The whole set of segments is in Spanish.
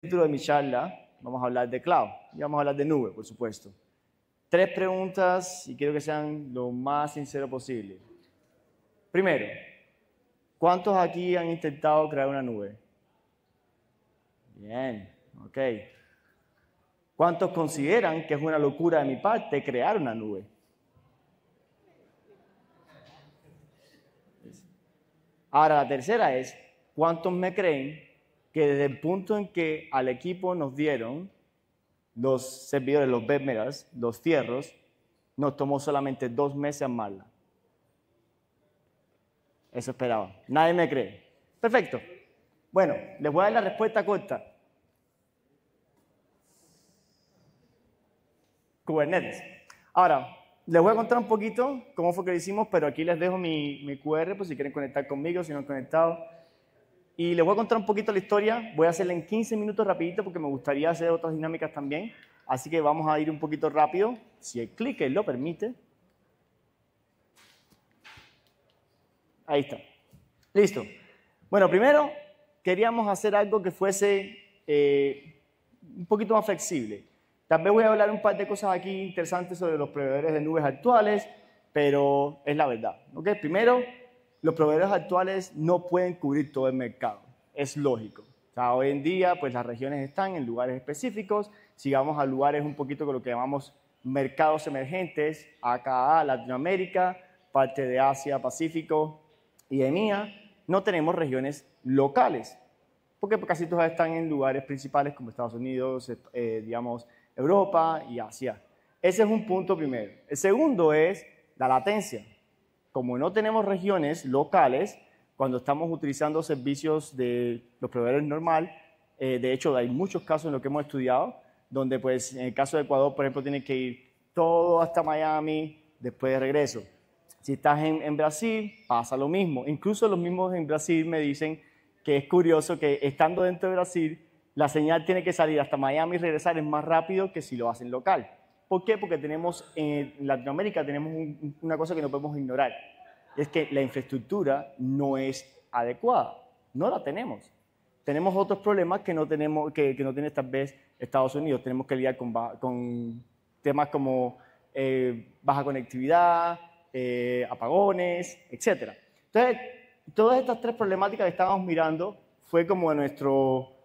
Título de mi charla, vamos a hablar de cloud y vamos a hablar de nube, por supuesto. 3 preguntas y quiero que sean lo más sincero posible. Primero, ¿cuántos aquí han intentado crear una nube? Bien, ok. ¿Cuántos consideran que es una locura de mi parte crear una nube? Ahora, la tercera es, ¿cuántos me creen que desde el punto en que al equipo nos dieron los servidores, los bedmeras, los fierros, nos tomó solamente 2 meses armarla? Eso esperaba. Nadie me cree. Perfecto. Bueno, les voy a dar la respuesta corta. Kubernetes. Ahora, les voy a contar un poquito cómo fue que lo hicimos, pero aquí les dejo mi QR por si quieren conectar conmigo, si no han conectado. Y les voy a contar un poquito la historia. Voy a hacerla en 15 minutos rapidito porque me gustaría hacer otras dinámicas también. Así que vamos a ir un poquito rápido, si el clicker lo permite. Ahí está. Listo. Bueno, primero queríamos hacer algo que fuese un poquito más flexible. Tal vez voy a hablar un par de cosas aquí interesantes sobre los proveedores de nubes actuales, pero es la verdad. ¿Okay? Primero, los proveedores actuales no pueden cubrir todo el mercado. Es lógico. O sea, hoy en día, pues las regiones están en lugares específicos. Si vamos a lugares un poquito con lo que llamamos mercados emergentes, AKA, Latinoamérica, parte de Asia, Pacífico y EMEA, no tenemos regiones locales, porque casi todas están en lugares principales como Estados Unidos, digamos, Europa y Asia. Ese es un punto primero. El segundo es la latencia. Como no tenemos regiones locales, cuando estamos utilizando servicios de los proveedores normal, de hecho hay muchos casos en los que hemos estudiado, donde pues en el caso de Ecuador, por ejemplo, tiene que ir todo hasta Miami después de regreso. Si estás en Brasil, pasa lo mismo. Incluso los mismos en Brasil me dicen que es curioso que estando dentro de Brasil, la señal tiene que salir hasta Miami y regresar es más rápido que si lo hacen local. ¿Por qué? Porque tenemos en Latinoamérica tenemos una cosa que no podemos ignorar. Es que la infraestructura no es adecuada. No la tenemos. Tenemos otros problemas que no tenemos, que no tiene tal vez Estados Unidos. Tenemos que lidiar con temas como baja conectividad, apagones, etc. Entonces, todas estas 3 problemáticas que estábamos mirando fue como nuestro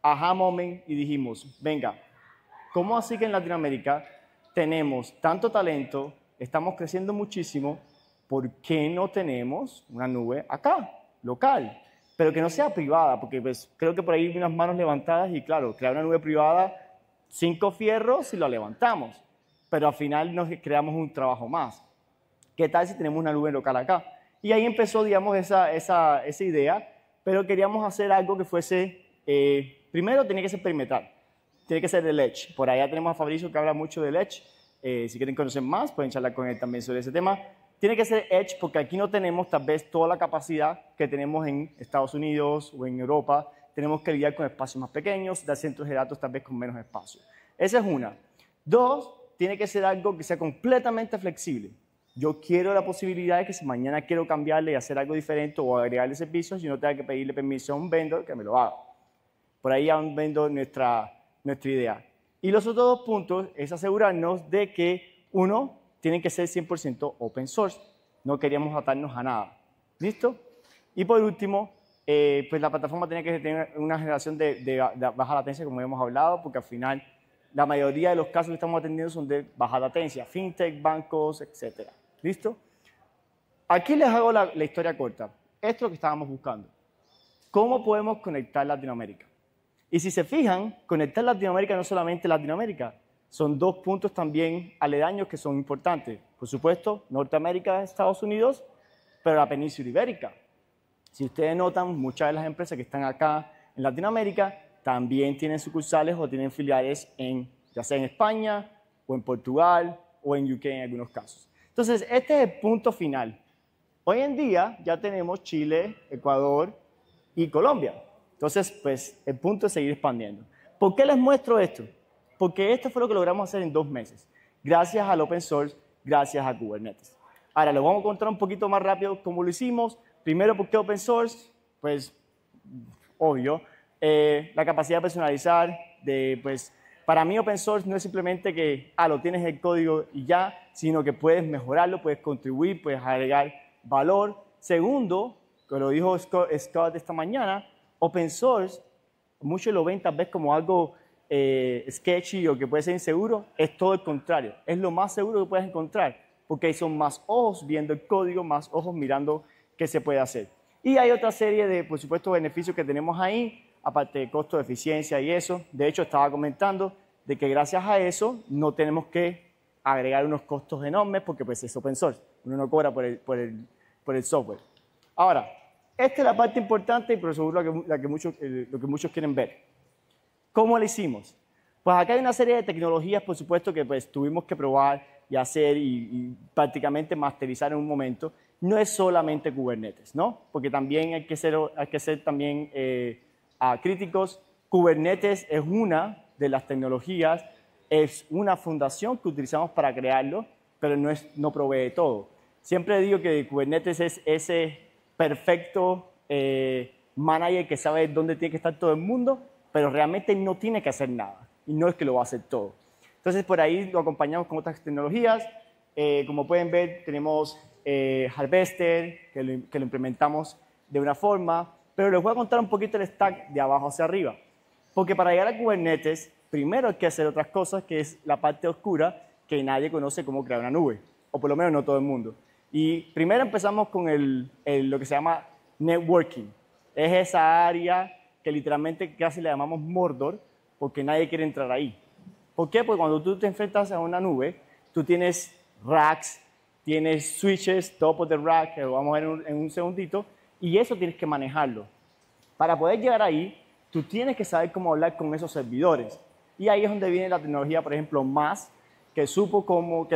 aha moment y dijimos, venga, ¿cómo así que en Latinoamérica tenemos tanto talento, estamos creciendo muchísimo, ¿por qué no tenemos una nube acá, local? Pero que no sea privada, porque pues, creo que por ahí hay unas manos levantadas y claro, crear una nube privada, 5 fierros y la levantamos, pero al final nos creamos un trabajo más. ¿Qué tal si tenemos una nube local acá? Y ahí empezó, digamos, esa idea, pero queríamos hacer algo que fuese, primero tenía que ser perimetral, tiene que ser del Edge. Por allá tenemos a Fabricio que habla mucho del Edge. Si quieren conocer más, pueden charlar con él también sobre ese tema. Tiene que ser Edge porque aquí no tenemos tal vez toda la capacidad que tenemos en Estados Unidos o en Europa. Tenemos que lidiar con espacios más pequeños, dar centros de datos tal vez con menos espacio. Esa es una. 2, tiene que ser algo que sea completamente flexible. Yo quiero la posibilidad de que si mañana quiero cambiarle y hacer algo diferente o agregarle servicios, yo no tenga que pedirle permiso a un vendor que me lo haga. Por ahí ya un vendor nuestra idea. Y los otros 2 puntos es asegurarnos de que, uno, tienen que ser 100% open source. No queríamos atarnos a nada. ¿Listo? Y por último, pues la plataforma tiene que tener una generación de baja latencia, como hemos hablado, porque al final la mayoría de los casos que estamos atendiendo son de baja latencia, fintech, bancos, etc. ¿Listo? Aquí les hago la historia corta. Esto es lo que estábamos buscando. ¿Cómo podemos conectar Latinoamérica? Y si se fijan, conectar Latinoamérica no es solamente Latinoamérica, son 2 puntos también aledaños que son importantes. Por supuesto, Norteamérica, Estados Unidos, pero la península ibérica. Si ustedes notan, muchas de las empresas que están acá en Latinoamérica también tienen sucursales o tienen filiales ya sea en España o en Portugal o en UK en algunos casos. Entonces, este es el punto final. Hoy en día ya tenemos Chile, Ecuador y Colombia. Entonces, pues, el punto es seguir expandiendo. ¿Por qué les muestro esto? Porque esto fue lo que logramos hacer en 2 meses, gracias al open source, gracias a Kubernetes. Ahora, les vamos a contar un poquito más rápido cómo lo hicimos. Primero, ¿por qué open source? Pues, obvio. la capacidad de personalizar, pues, para mí open source no es simplemente que, lo tienes el código y ya, sino que puedes mejorarlo, puedes contribuir, puedes agregar valor. Segundo, que lo dijo Scott esta mañana, open source, muchos lo ven tal vez como algo sketchy o que puede ser inseguro, es todo el contrario, es lo más seguro que puedes encontrar, porque ahí son más ojos viendo el código, más ojos mirando qué se puede hacer. Y hay otra serie de, por supuesto, beneficios que tenemos ahí, aparte de costo de eficiencia y eso. De hecho, estaba comentando de que gracias a eso no tenemos que agregar unos costos enormes porque pues es open source, uno no cobra por el software. Ahora, esta es la parte importante y por seguro lo que muchos quieren ver. ¿Cómo lo hicimos? Pues acá hay una serie de tecnologías, por supuesto, que pues tuvimos que probar y hacer y prácticamente masterizar en un momento. No es solamente Kubernetes, ¿no? Porque también hay que ser también críticos. Kubernetes es una de las tecnologías, es una fundación que utilizamos para crearlo, pero no provee todo. Siempre digo que Kubernetes es ese perfecto manager que sabe dónde tiene que estar todo el mundo, pero realmente no tiene que hacer nada y no es que lo va a hacer todo. Entonces, por ahí lo acompañamos con otras tecnologías. Como pueden ver, tenemos Harvester, que lo implementamos de una forma, pero les voy a contar un poquito el stack de abajo hacia arriba. Porque para llegar a Kubernetes, primero hay que hacer otras cosas, que es la parte oscura, que nadie conoce cómo crear una nube, o por lo menos no todo el mundo. Y primero empezamos con lo que se llama networking. Es esa área que literalmente casi le llamamos Mordor, porque nadie quiere entrar ahí. ¿Por qué? Porque cuando tú te enfrentas a una nube, tú tienes racks, tienes switches, top of the rack, que lo vamos a ver en un segundito, y eso tienes que manejarlo. Para poder llegar ahí, tú tienes que saber cómo hablar con esos servidores. Y ahí es donde viene la tecnología, por ejemplo, MAS, que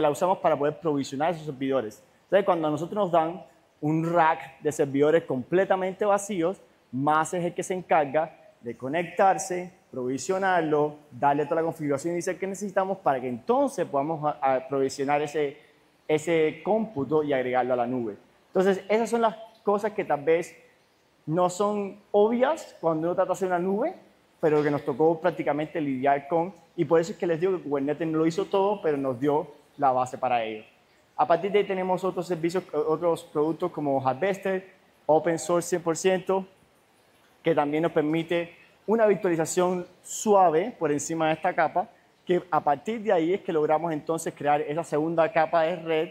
la usamos para poder provisionar esos servidores. Entonces, cuando a nosotros nos dan un rack de servidores completamente vacíos, MAS es el que se encarga de conectarse, provisionarlo, darle toda la configuración inicial que necesitamos para que entonces podamos provisionar ese cómputo y agregarlo a la nube. Entonces, esas son las cosas que tal vez no son obvias cuando uno trata de hacer una nube, pero que nos tocó prácticamente lidiar con, y por eso es que les digo que Kubernetes no lo hizo todo, pero nos dio la base para ello. A partir de ahí tenemos otros servicios, otros productos como Harvester, open source 100%, que también nos permite una virtualización suave por encima de esta capa, que a partir de ahí es que logramos entonces crear esa segunda capa de red,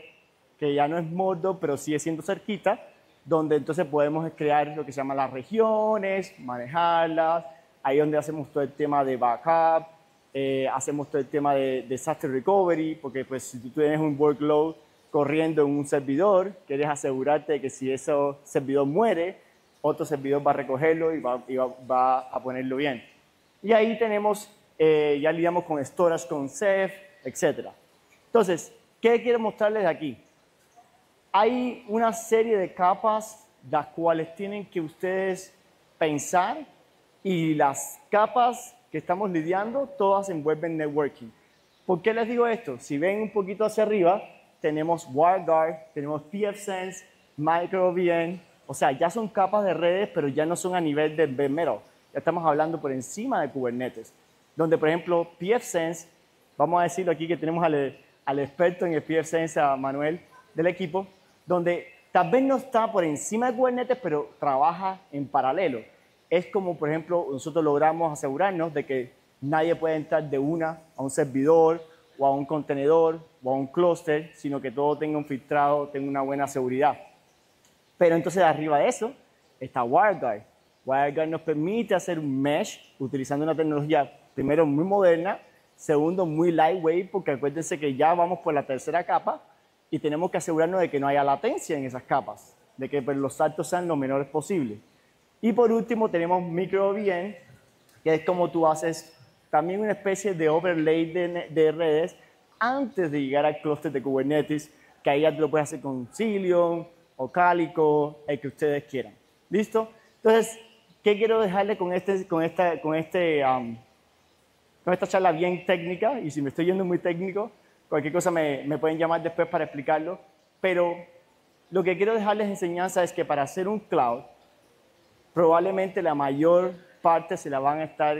que ya no es Mordor, pero sigue siendo cerquita, donde entonces podemos crear lo que se llama las regiones, manejarlas, ahí donde hacemos todo el tema de backup, hacemos todo el tema de disaster recovery, porque pues si tú tienes un workload corriendo en un servidor, quieres asegurarte de que si ese servidor muere, otro servidor va a recogerlo y va a ponerlo bien. Y ahí tenemos, ya lidiamos con storage, con Ceph, etc. Entonces, ¿qué quiero mostrarles aquí? Hay una serie de capas las cuales tienen que ustedes pensar y las capas que estamos lidiando todas envuelven networking. ¿Por qué les digo esto? Si ven un poquito hacia arriba, tenemos WireGuard, tenemos pfSense, MicroVN, o sea, ya son capas de redes, pero ya no son a nivel de bare metal. Ya estamos hablando por encima de Kubernetes. Donde, por ejemplo, pfSense, vamos a decirlo aquí que tenemos al experto en el pfSense, a Manuel, del equipo, donde tal vez no está por encima de Kubernetes, pero trabaja en paralelo. Es como, por ejemplo, nosotros logramos asegurarnos de que nadie puede entrar de una a un servidor o a un contenedor o a un clúster, sino que todo tenga un filtrado, tenga una buena seguridad. Pero entonces arriba de eso está WireGuard. WireGuard nos permite hacer un mesh utilizando una tecnología, primero, muy moderna, segundo, muy lightweight, porque acuérdense que ya vamos por la tercera capa y tenemos que asegurarnos de que no haya latencia en esas capas, de que pues, los saltos sean lo menores posible. Y por último tenemos MicroVN, que es como tú haces también una especie de overlay de redes antes de llegar al clúster de Kubernetes, que ahí ya tú lo puedes hacer con Cilium o Calico, el que ustedes quieran. ¿Listo? Entonces, ¿qué quiero dejarle con esta charla bien técnica? Y si me estoy yendo muy técnico, cualquier cosa me pueden llamar después para explicarlo. Pero lo que quiero dejarles enseñanza es que para hacer un cloud, probablemente la mayor parte se la van a estar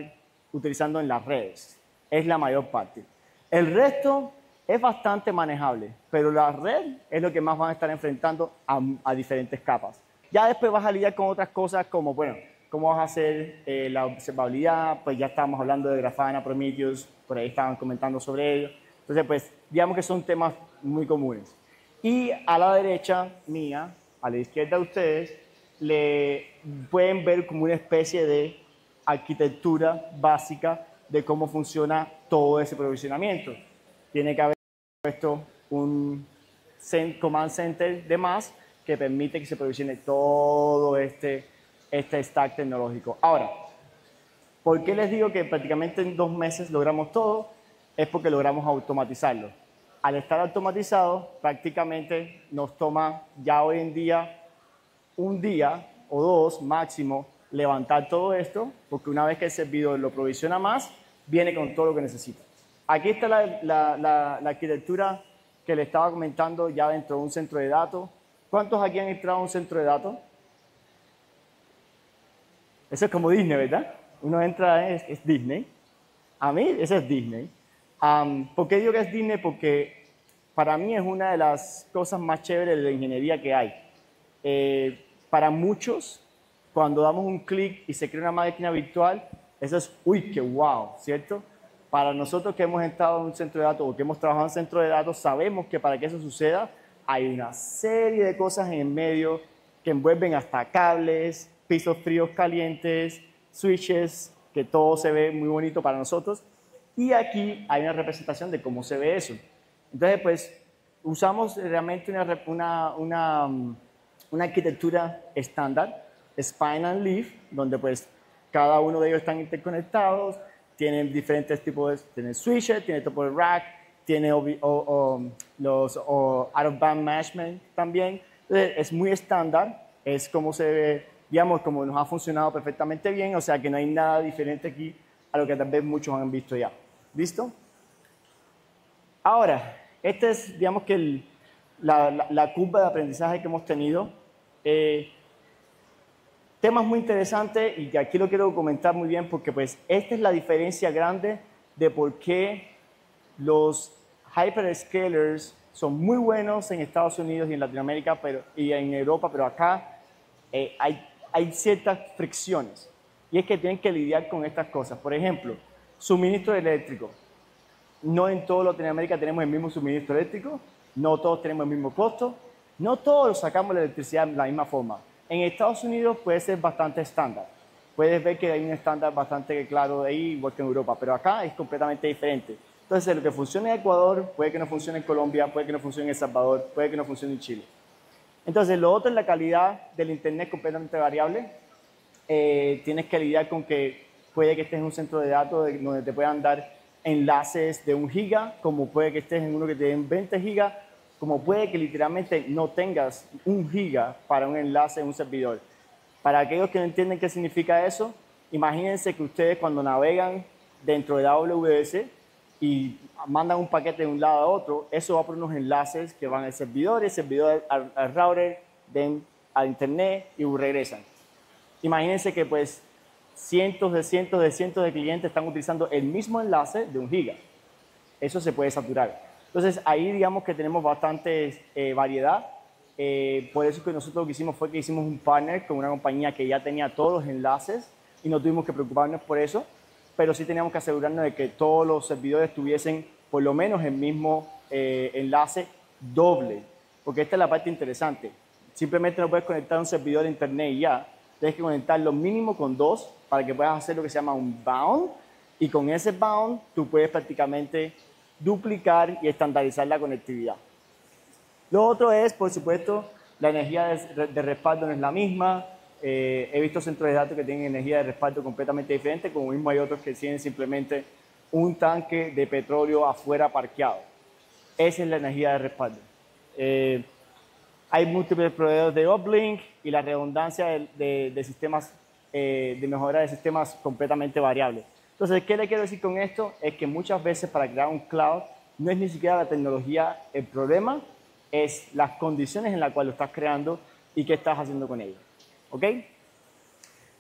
utilizando en las redes. Es la mayor parte. El resto es bastante manejable, pero la red es lo que más van a estar enfrentando a diferentes capas. Ya después vas a lidiar con otras cosas como, bueno, cómo vas a hacer la observabilidad, pues ya estábamos hablando de Grafana, Prometheus, por ahí estaban comentando sobre ello. Entonces, pues, digamos que son temas muy comunes. Y a la derecha mía, a la izquierda de ustedes, le pueden ver como una especie de arquitectura básica de cómo funciona todo ese provisionamiento. Tiene que haber puesto un command center de más que permite que se provisione todo este stack tecnológico. Ahora, ¿por qué les digo que prácticamente en 2 meses logramos todo? Es porque logramos automatizarlo. Al estar automatizado, prácticamente nos toma ya hoy en día 1 día o 2 máximo levantar todo esto, porque una vez que el servidor lo provisiona más, viene con todo lo que necesita. Aquí está la arquitectura que le estaba comentando ya dentro de un centro de datos. ¿Cuántos aquí han entrado a un centro de datos? Eso es como Disney, ¿verdad? Uno entra, es Disney. A mí, eso es Disney. ¿Por qué digo que es Disney? Porque para mí es una de las cosas más chéveres de la ingeniería que hay. Para muchos, cuando damos un clic y se crea una máquina virtual, eso es, uy, qué wow, ¿cierto? Para nosotros que hemos estado en un centro de datos o que hemos trabajado en centro de datos, sabemos que para que eso suceda hay una serie de cosas en el medio que envuelven hasta cables, pisos fríos calientes, switches, que todo se ve muy bonito para nosotros. Y aquí hay una representación de cómo se ve eso. Entonces, pues, usamos realmente una arquitectura estándar, Spine and Leaf, donde pues cada uno de ellos están interconectados, tienen diferentes tipos de, tiene switches, tiene tipo de rack, tiene los out-of-band management también. Entonces, es muy estándar, es como se ve, digamos, como nos ha funcionado perfectamente bien, o sea que no hay nada diferente aquí a lo que tal vez muchos han visto ya. ¿Listo? Ahora, este es, digamos que la curva de aprendizaje que hemos tenido. Temas muy interesantes y que aquí lo quiero comentar muy bien porque pues esta es la diferencia grande de por qué los hyperscalers son muy buenos en Estados Unidos y en Latinoamérica y en Europa, pero acá hay ciertas fricciones y es que tienen que lidiar con estas cosas. Por ejemplo, suministro eléctrico. No en toda Latinoamérica tenemos el mismo suministro eléctrico, no todos tenemos el mismo costo, no todos sacamos la electricidad de la misma forma. En Estados Unidos puede ser bastante estándar. Puedes ver que hay un estándar bastante claro de ahí, igual que en Europa, pero acá es completamente diferente. Entonces, lo que funciona en Ecuador puede que no funcione en Colombia, puede que no funcione en El Salvador, puede que no funcione en Chile. Entonces, lo otro es la calidad del internet completamente variable. Tienes que lidiar con que puede que estés en un centro de datos donde te puedan dar enlaces de 1 giga, como puede que estés en uno que te den 20 gigas, como puede que literalmente no tengas 1 giga para un enlace en un servidor. Para aquellos que no entienden qué significa eso, imagínense que ustedes cuando navegan dentro de AWS y mandan un paquete de un lado a otro, eso va por unos enlaces que van al servidor, el servidor al router, al internet y regresan. Imagínense que pues cientos de clientes están utilizando el mismo enlace de 1 giga. Eso se puede saturar. Entonces, ahí digamos que tenemos bastante variedad. Por eso que nosotros lo que hicimos fue que hicimos un partner con una compañía que ya tenía todos los enlaces y no tuvimos que preocuparnos por eso, pero sí teníamos que asegurarnos de que todos los servidores tuviesen por lo menos el mismo enlace doble, porque esta es la parte interesante. Simplemente no puedes conectar un servidor a internet y ya. Tienes que conectarlo mínimo con 2 para que puedas hacer lo que se llama un bound, y con ese bound tú puedes prácticamente duplicar y estandarizar la conectividad. Lo otro es, por supuesto, la energía de respaldo no es la misma. He visto centros de datos que tienen energía de respaldo completamente diferente, como mismo hay otros que tienen simplemente un tanque de petróleo afuera parqueado. Esa es la energía de respaldo. Hay múltiples proveedores de uplink y la redundancia de sistemas, de mejora de sistemas completamente variables. Entonces, ¿qué le quiero decir con esto? Es que muchas veces para crear un cloud no es ni siquiera la tecnología el problema, es las condiciones en las cuales lo estás creando y qué estás haciendo con ello. ¿Ok?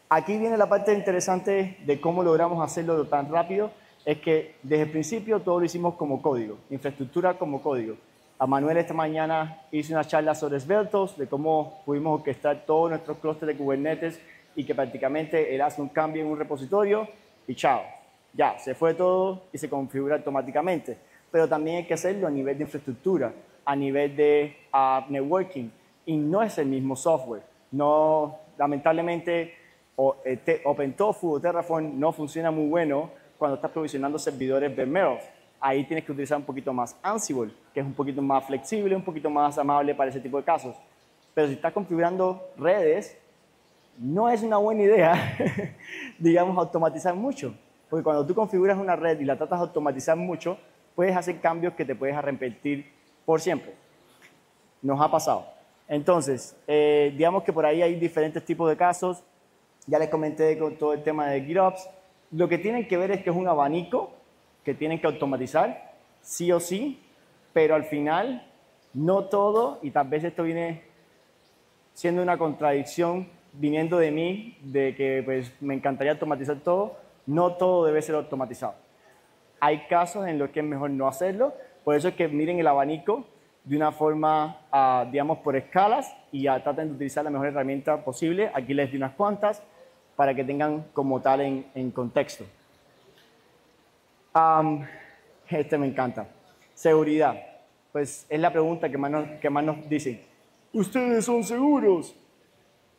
Aquí viene la parte interesante de cómo logramos hacerlo tan rápido, es que desde el principio todo lo hicimos como código, infraestructura como código. A Manuel esta mañana hice una charla sobre Sveltos, de cómo pudimos orquestar todos nuestros clústeres de Kubernetes y que prácticamente él hace un cambio en un repositorio y chao, ya, se fue todo y se configura automáticamente. Pero también hay que hacerlo a nivel de infraestructura, a nivel de networking, y no es el mismo software. No, lamentablemente, OpenTofu o Terraform no funciona muy bueno cuando estás provisionando servidores bare metal. Ahí tienes que utilizar un poquito más Ansible, que es un poquito más flexible, un poquito más amable para ese tipo de casos. Pero si estás configurando redes, no es una buena idea, digamos, automatizar mucho. Porque cuando tú configuras una red y la tratas de automatizar mucho, puedes hacer cambios que te puedes arrepentir por siempre. Nos ha pasado. Entonces, digamos que por ahí hay diferentes tipos de casos. Ya les comenté con todo el tema de GitOps. Lo que tienen que ver es que es un abanico que tienen que automatizar, sí o sí, pero al final no todo, y tal vez esto viene siendo una contradicción viniendo de mí, de que pues, me encantaría automatizar todo, no todo debe ser automatizado. Hay casos en los que es mejor no hacerlo, por eso es que miren el abanico de una forma, digamos, por escalas y traten de utilizar la mejor herramienta posible. Aquí les di unas cuantas para que tengan como tal en contexto. Este me encanta. Seguridad. Pues es la pregunta que más nos dicen. ¿Ustedes son seguros?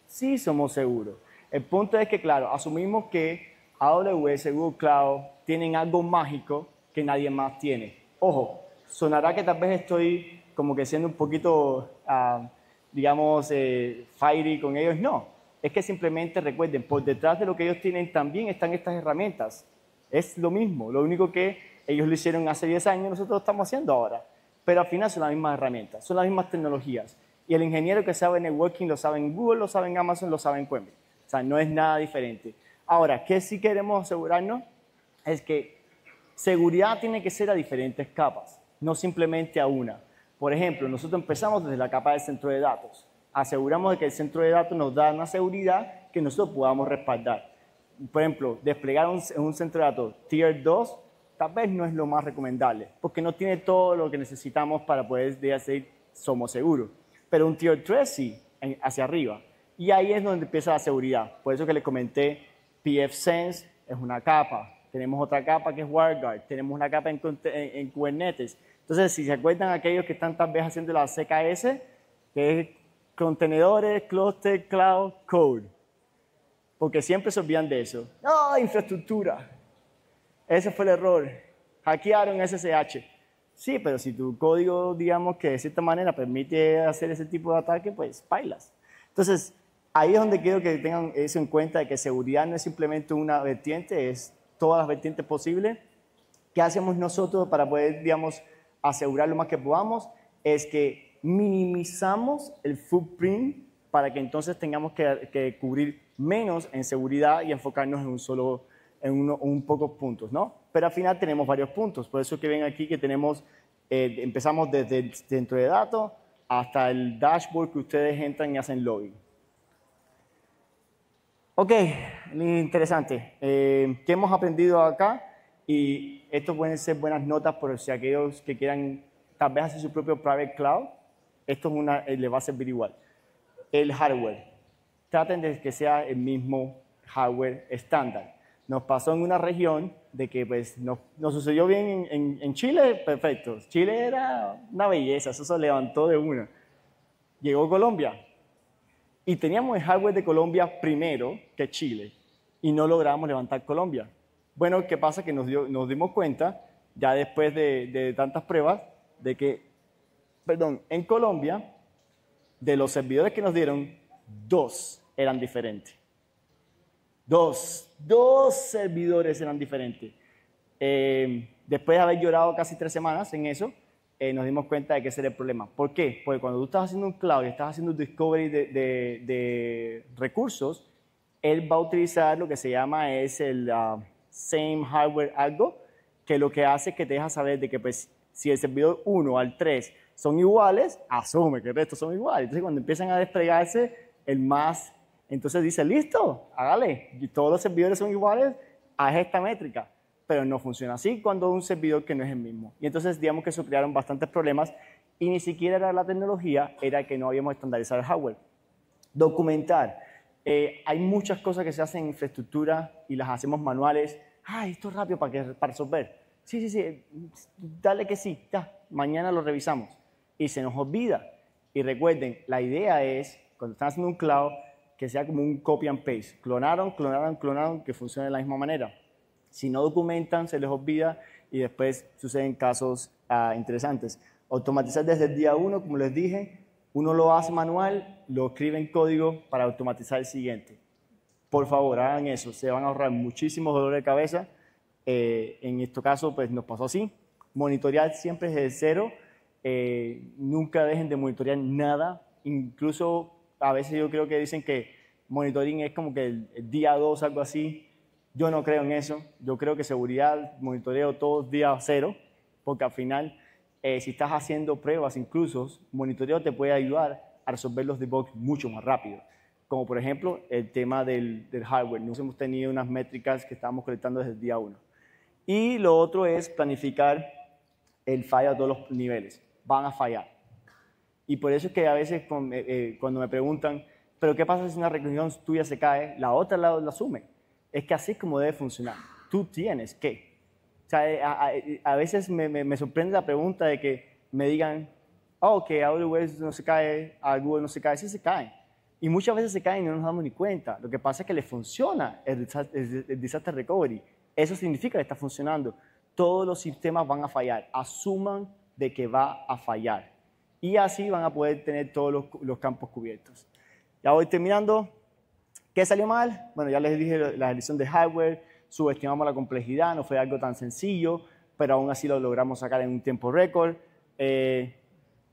Sí, somos seguros. El punto es que, claro, asumimos que AWS, Google Cloud, tienen algo mágico que nadie más tiene. Ojo, sonará que tal vez estoy como que siendo un poquito, digamos, fiery con ellos. No, es que simplemente recuerden, por detrás de lo que ellos tienen también están estas herramientas. Es lo mismo, lo único que ellos lo hicieron hace 10 años, nosotros lo estamos haciendo ahora. Pero al final son las mismas herramientas, son las mismas tecnologías. Y el ingeniero que sabe networking lo sabe en Google, lo sabe en Amazon, lo sabe en Qwembe. O sea, no es nada diferente. Ahora, ¿qué sí queremos asegurarnos? Es que seguridad tiene que ser a diferentes capas, no simplemente a una. Por ejemplo, nosotros empezamos desde la capa del centro de datos. Aseguramos de que el centro de datos nos da una seguridad que nosotros podamos respaldar. Por ejemplo, desplegar un centro de datos Tier 2 tal vez no es lo más recomendable, porque no tiene todo lo que necesitamos para poder decir somos seguros. Pero un Tier 3 sí, hacia arriba. Y ahí es donde empieza la seguridad. Por eso que les comenté, pfSense es una capa. Tenemos otra capa que es WireGuard. Tenemos una capa en Kubernetes. Entonces, si se acuerdan aquellos que están tal vez haciendo la CKS, que es contenedores, cluster, cloud, code. Porque siempre se olvidan de eso. ¡No, infraestructura! Ese fue el error. Hackearon SSH. Sí, pero si tu código, digamos que de cierta manera permite hacer ese tipo de ataque, pues bailas. Entonces, ahí es donde quiero que tengan eso en cuenta, de que seguridad no es simplemente una vertiente, es todas las vertientes posibles. ¿Qué hacemos nosotros para poder, digamos, asegurar lo más que podamos? Es que minimizamos el footprint para que entonces tengamos que cubrir menos en seguridad y enfocarnos en pocos puntos, ¿no? Pero al final tenemos varios puntos, por eso que ven aquí que tenemos, empezamos desde el centro de datos hasta el dashboard que ustedes entran y hacen login. Ok, interesante. ¿Qué hemos aprendido acá? Y esto pueden ser buenas notas por si aquellos que quieran tal vez hacer su propio private cloud, esto les va a servir igual. El hardware. Traten de que sea el mismo hardware estándar. Nos pasó en una región de que pues, nos sucedió bien en Chile, perfecto. Chile era una belleza, eso se levantó de una. Llegó Colombia y teníamos el hardware de Colombia primero que Chile y no logramos levantar Colombia. Bueno, ¿qué pasa? Que nos dimos cuenta, ya después de tantas pruebas, de que, en Colombia, de los servidores que nos dieron, 2 eran diferentes. Dos servidores eran diferentes. Después de haber llorado casi 3 semanas en eso, nos dimos cuenta de que ese era el problema. ¿Por qué? Porque cuando tú estás haciendo un cloud y estás haciendo un discovery de recursos, él va a utilizar lo que se llama es el same hardware algo, que lo que hace es que te deja saber de que pues, si el servidor 1 al 3 son iguales, asume que el resto son iguales. Entonces cuando empiezan a desplegarse, el más Entonces dice, listo, hágale. Y todos los servidores son iguales a esta métrica. Pero no funciona así cuando un servidor que no es el mismo. Y entonces digamos que eso crearon bastantes problemas y ni siquiera era la tecnología, era que no habíamos estandarizado el hardware. Documentar. Hay muchas cosas que se hacen en infraestructura y las hacemos manuales. Esto es rápido para resolver. Sí, dale que sí, ya, mañana lo revisamos. Y se nos olvida. Y recuerden, la idea es, cuando están haciendo un cloud, que sea como un copy and paste. Clonaron, que funcione de la misma manera. Si no documentan, se les olvida y después suceden casos interesantes. Automatizar desde el día 1, como les dije, uno lo hace manual, lo escribe en código para automatizar el siguiente. Por favor, hagan eso, se van a ahorrar muchísimos dolores de cabeza. En este caso, pues nos pasó así. Monitorear siempre desde cero. Nunca dejen de monitorear nada. Incluso a veces yo creo que dicen que monitoring es como que el día 2, algo así. Yo no creo en eso. Yo creo que seguridad, monitoreo todos día 0, porque al final, si estás haciendo pruebas incluso, monitoreo te puede ayudar a resolver los debugs mucho más rápido. Como por ejemplo el tema del hardware. Nosotros hemos tenido unas métricas que estábamos colectando desde el día 1. Y lo otro es planificar el fallo a todos los niveles. Van a fallar. Y por eso es que a veces cuando me preguntan, ¿pero qué pasa si una reunión tuya se cae? La otra la asume. Es que así es como debe funcionar. Tú tienes que. O sea, a veces me sorprende la pregunta de que me digan, que AWS no se cae, a Google no se cae. Sí se caen. Y muchas veces se caen y no nos damos ni cuenta. Lo que pasa es que le funciona el disaster recovery. Eso significa que está funcionando. Todos los sistemas van a fallar. Asuman de que va a fallar. Y así van a poder tener todos los campos cubiertos. Ya voy terminando. ¿Qué salió mal? Bueno, ya les dije la elección de hardware, subestimamos la complejidad, no fue algo tan sencillo, pero aún así lo logramos sacar en un tiempo récord.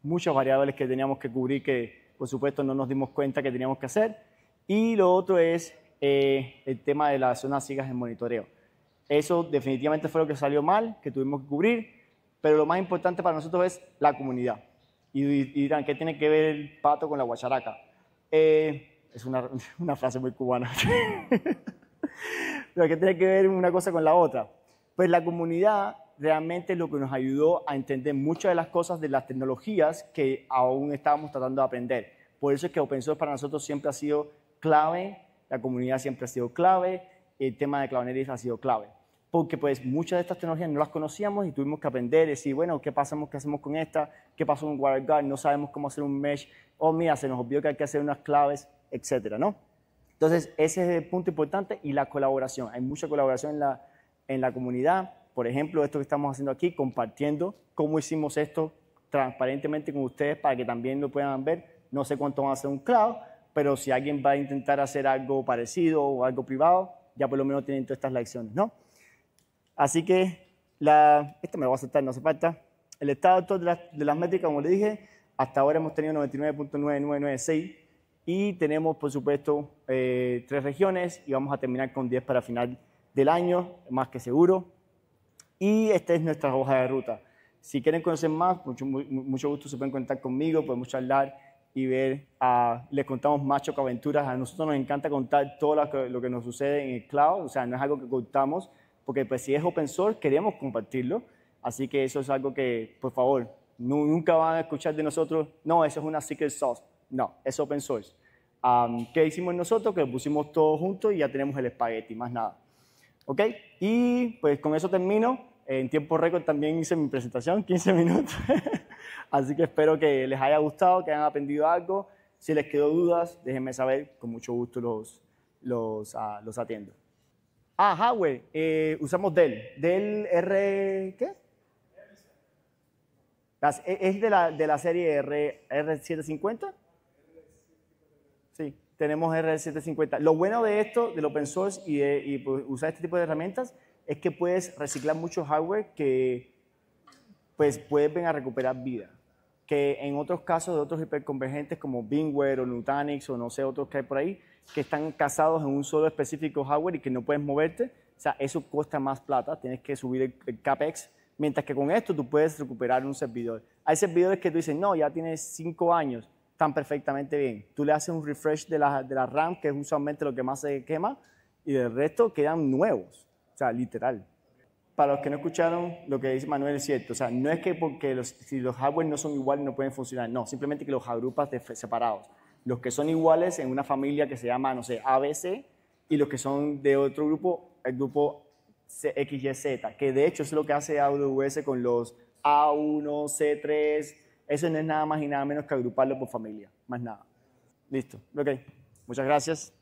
Muchas variables que teníamos que cubrir que, por supuesto, no nos dimos cuenta que teníamos que hacer. Y lo otro es el tema de las zonas ciegas en monitoreo. Eso definitivamente fue lo que salió mal, que tuvimos que cubrir, pero lo más importante para nosotros es la comunidad. Y dirán, ¿qué tiene que ver el pato con la guacharaca? Es una frase muy cubana. Pero ¿qué tiene que ver una cosa con la otra? Pues la comunidad realmente es lo que nos ayudó a entender muchas de las cosas de las tecnologías que aún estábamos tratando de aprender. Por eso es que Open Source para nosotros siempre ha sido clave, la comunidad siempre ha sido clave, el tema de Cloudnative ha sido clave. Porque pues muchas de estas tecnologías no las conocíamos y tuvimos que aprender, decir, bueno, ¿qué hacemos con esta? ¿Qué pasó con WireGuard? No sabemos cómo hacer un mesh. Mira, se nos olvidó que hay que hacer unas claves, etcétera, ¿no? Entonces, ese es el punto importante y la colaboración. Hay mucha colaboración en la comunidad. Por ejemplo, esto que estamos haciendo aquí, compartiendo cómo hicimos esto transparentemente con ustedes para que también lo puedan ver. No sé cuánto va a ser un cloud, pero si alguien va a intentar hacer algo parecido o algo privado, ya por lo menos tienen todas estas lecciones, ¿no? Así que, esto me lo voy a saltar, no hace falta. El estado actual de las métricas, como les dije, hasta ahora hemos tenido 99.9996 y tenemos, por supuesto, 3 regiones y vamos a terminar con 10 para final del año, más que seguro. Y esta es nuestra hoja de ruta. Si quieren conocer más, mucho gusto se pueden conectar conmigo, podemos charlar y ver, les contamos más chocaventuras. A nosotros nos encanta contar todo lo que nos sucede en el cloud, o sea, no es algo que contamos, porque pues si es open source queremos compartirlo, así que eso es algo que, por favor, nunca van a escuchar de nosotros, no, eso es una secret sauce, no, es open source. ¿Qué hicimos nosotros? Que lo pusimos todos juntos y ya tenemos el espagueti, más nada. ¿Ok? Y pues con eso termino, en tiempo récord también hice mi presentación, 15 minutos, así que espero que les haya gustado, que hayan aprendido algo, si les quedó dudas, déjenme saber, con mucho gusto los atiendo. Hardware, usamos Dell R, ¿qué? ¿Es de la serie R750? Sí, tenemos R750. Lo bueno de esto, del open source y usar este tipo de herramientas, es que puedes reciclar mucho hardware que pues pueden recuperar vida. Que en otros casos de otros hiperconvergentes como VMware o Nutanix o no sé, otros que hay por ahí, que están casados en un solo específico hardware y que no puedes moverte, o sea, eso cuesta más plata, tienes que subir el CAPEX, mientras que con esto tú puedes recuperar un servidor. Hay servidores que tú dices, no, ya tienes 5 años, están perfectamente bien. Tú le haces un refresh de la RAM, que es usualmente lo que más se quema, y del resto quedan nuevos. O sea, literal. Para los que no escucharon, lo que dice Manuel es cierto. O sea, no es que porque si los hardware no son iguales no pueden funcionar. No, simplemente que los agrupas separados. Los que son iguales en una familia que se llama, no sé, ABC, y los que son de otro grupo, el grupo XYZ, que de hecho es lo que hace AWS con los A1, C3. Eso no es nada más y nada menos que agruparlo por familia. Más nada. Listo. Ok. Muchas gracias.